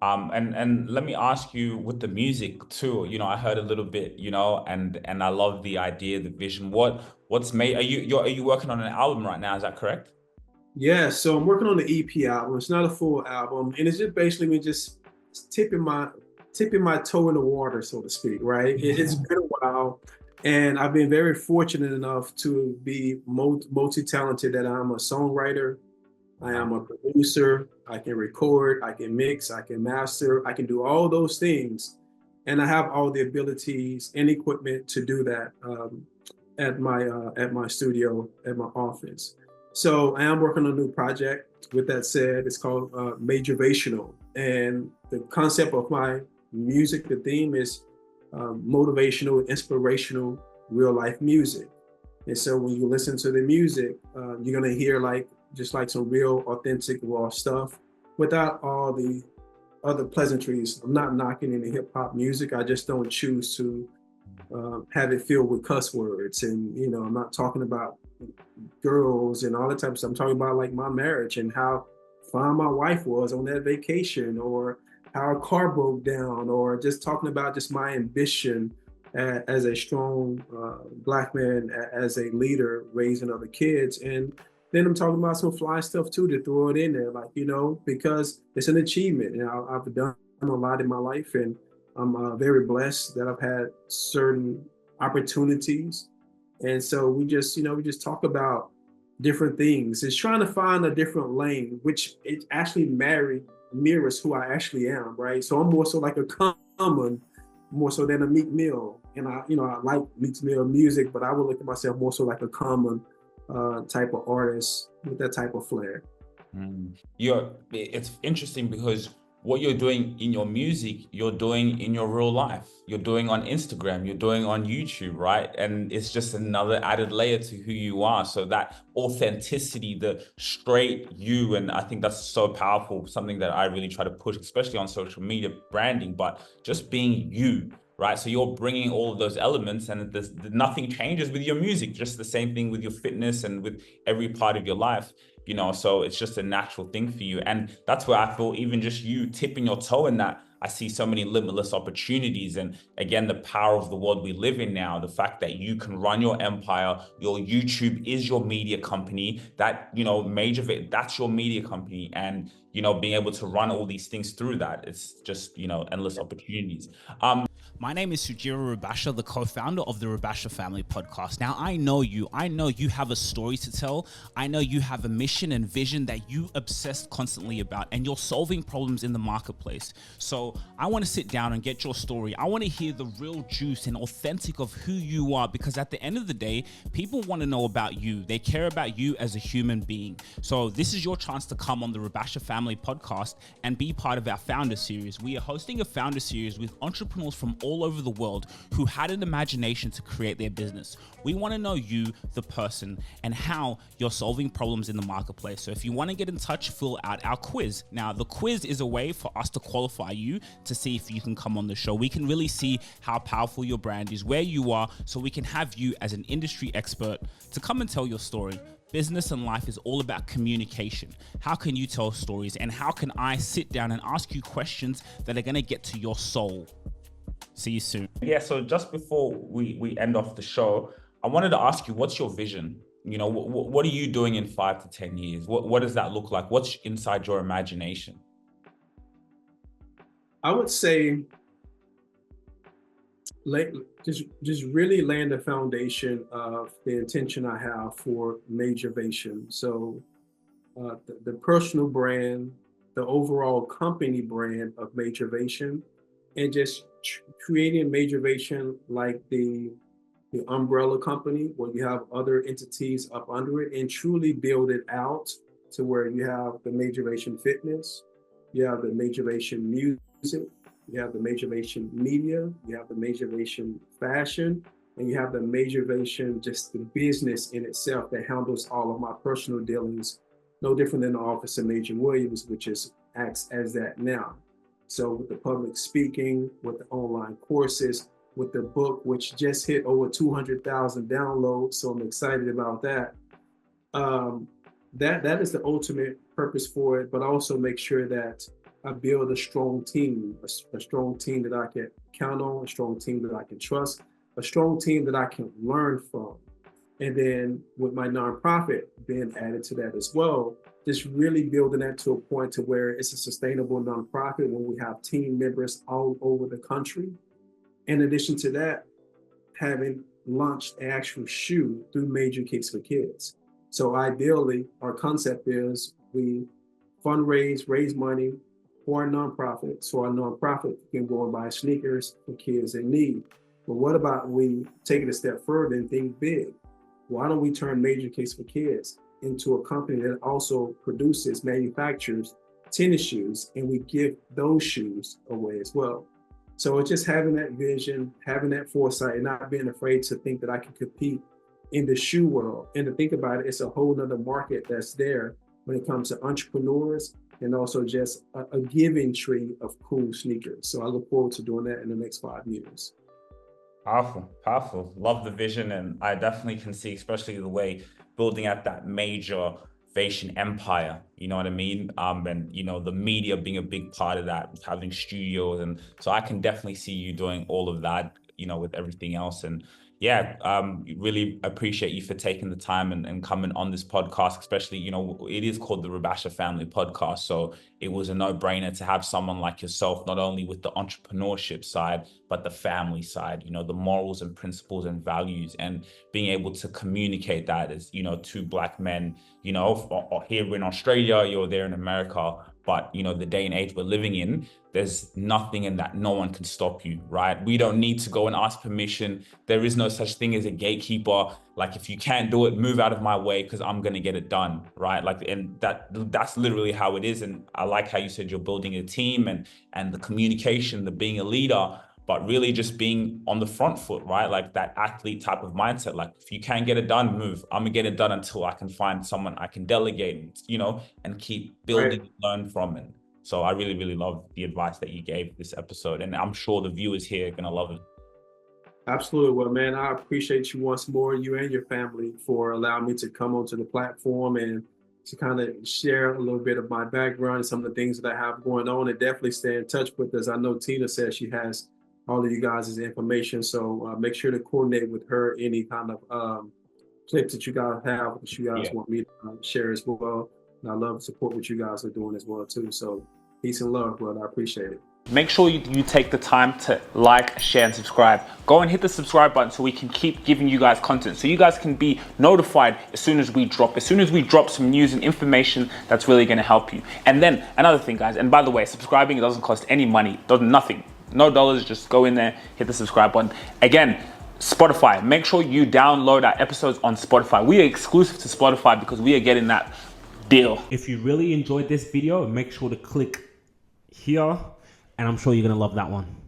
And let me ask you with the music too. I heard a little bit, and I love the idea, the vision. What's made? Are you working on an album right now? Is that correct? Yeah, so I'm working on the EP album. It's not a full album, and it's just basically me just tipping my tipping my toe in the water, so to speak. Right? It's been a while, and I've been very fortunate enough to be multi-talented. That I'm a songwriter, I Uh-huh. am a producer. I can record, I can mix, I can master, I can do all those things, and I have all the abilities and equipment to do that at my studio at my office. So I am working on a new project. With that said, it's called MajorVational, and the concept of my music, the theme is motivational, inspirational, real life music. And so when you listen to the music, you're gonna hear like just like some real, authentic, raw stuff without all the other pleasantries. I'm not knocking any hip hop music. I just don't choose to have it filled with cuss words. And I'm not talking about girls and all that type of stuff. I'm talking about like my marriage and how fine my wife was on that vacation, or how our car broke down, or just talking about just my ambition as a strong Black man, as a leader, raising other kids. And then I'm talking about some fly stuff too to throw it in there, like, because it's an achievement. I've done a lot in my life, and I'm very blessed that I've had certain opportunities. And so we just talk about different things. It's trying to find a different lane, which it actually mirrors who I actually am, right? So I'm more so like a common, more so than a Meek Mill. And I like Meek Mill music, but I would look at myself more so like a common type of artist with that type of flair. It's interesting because what you're doing in your music, you're doing in your real life. You're doing on Instagram, you're doing on YouTube, right? And it's just another added layer to who you are. So that authenticity, the straight you, and I think that's so powerful, something that I really try to push, especially on social media branding, but just being you. Right. So you're bringing all of those elements, and nothing changes with your music, just the same thing with your fitness and with every part of your life. So it's just a natural thing for you. And that's where I feel even just you tipping your toe in that, I see so many limitless opportunities. And again, the power of the world we live in now, the fact that you can run your empire, your YouTube is your media company, that, that's your media company. And, being able to run all these things through that, it's just, endless opportunities. My name is Sujiro Rubasha, the co-founder of the Rubasha Family Podcast. Now, I know you have a story to tell. I know you have a mission and vision that you obsess constantly about, and you're solving problems in the marketplace. So I want to sit down and get your story. I want to hear the real juice and authentic of who you are, because at the end of the day, people want to know about you. They care about you as a human being. So this is your chance to come on the Rubasha Family Podcast and be part of our founder series. We are hosting a founder series with entrepreneurs from all over the world who had an imagination to create their business. We want to know you, the person, and how you're solving problems in the marketplace. So if you want to get in touch, fill out our quiz. Now, the quiz is a way for us to qualify you to see if you can come on the show. We can really see how powerful your brand is, where you are, so we can have you as an industry expert to come and tell your story. Business and life is all about communication. How can you tell stories, and how can I sit down and ask you questions that are going to get to your soul? See you soon. Yeah, so just before we end off the show, I wanted to ask you, what's your vision? What are you doing in 5 to 10 years? What does that look like? What's inside your imagination? I would say just really laying the foundation of the intention I have for MajorVasion. So the personal brand, the overall company brand of MajorVasion, and just creating MajorVasion like the umbrella company where you have other entities up under it, and truly build it out to where you have the MajorVasion Fitness, you have the MajorVasion Music, you have the MajorVasion Media, you have the MajorVasion Fashion, and you have the MajorVasion, just the business in itself that handles all of my personal dealings, no different than the office of Major Williams, which acts as that now. So with the public speaking, with the online courses, with the book, which just hit over 200,000 downloads, so I'm excited about that. Um, that is the ultimate purpose for it, but also make sure that I build a strong team, a strong team that I can count on, a strong team that I can trust, a strong team that I can learn from. And then with my nonprofit being added to that as well, just really building that to a point to where it's a sustainable nonprofit when we have team members all over the country. In addition to that, having launched an actual shoe through Major Kicks for Kids. So ideally, our concept is we raise money for our nonprofit, so our nonprofit can go and buy sneakers for kids in need. But what about we take it a step further and think big? Why don't we turn Major Kicks for Kids into a company that also manufactures tennis shoes, and we give those shoes away as well. So it's just having that vision, having that foresight, and not being afraid to think that I can compete in the shoe world. And to think about it, it's a whole nother market that's there when it comes to entrepreneurs, and also just a giving tree of cool sneakers. So I look forward to doing that in the next 5 years. Powerful, powerful. Love the vision. And I definitely can see, especially the way building out that MajorVasion empire, you know what I mean? And, you know, the media being a big part of that, having studios. And so I can definitely see you doing all of that, you know, with everything else. And yeah, really appreciate you for taking the time and coming on this podcast, especially, you know, it is called the Rabasha Family Podcast. So it was a no-brainer to have someone like yourself, not only with the entrepreneurship side, but the family side, you know, the morals and principles and values, and being able to communicate that as, you know, two Black men, you know, here in Australia, you're there in America. But, you know, the day and age we're living in, there's nothing in that. No one can stop you, right? We don't need to go and ask permission. There is no such thing as a gatekeeper. Like, if you can't do it, move out of my way because I'm going to get it done, right? Like, and that's literally how it is. And I like how you said you're building a team and the communication, the being a leader, but really just being on the front foot, right? Like that athlete type of mindset. Like, if you can't get it done, move. I'm gonna get it done until I can find someone I can delegate, you know, and keep building, learn from it. So I really, really love the advice that you gave this episode. And I'm sure the viewers here are gonna love it. Absolutely. Well, man, I appreciate you once more, you and your family, for allowing me to come onto the platform and to kind of share a little bit of my background and some of the things that I have going on, and definitely stay in touch with us. I know Tina says she has all of you guys' information, so make sure to coordinate with her any kind of clips that you guys have, that you guys want me to share as well. And I love to support what you guys are doing as well too. So peace and love, brother. I appreciate it. Make sure you take the time to like, share, and subscribe. Go and hit the subscribe button so we can keep giving you guys content, so you guys can be notified as soon as we drop some news and information that's really going to help you. And then another thing, guys, and by the way, subscribing, it doesn't cost any money, nothing, no dollars. Just go in there, hit the subscribe button. Again, Spotify, make sure you download our episodes on Spotify. We are exclusive to Spotify because we are getting that deal. If you really enjoyed this video, make sure to click here, and I'm sure you're gonna love that one.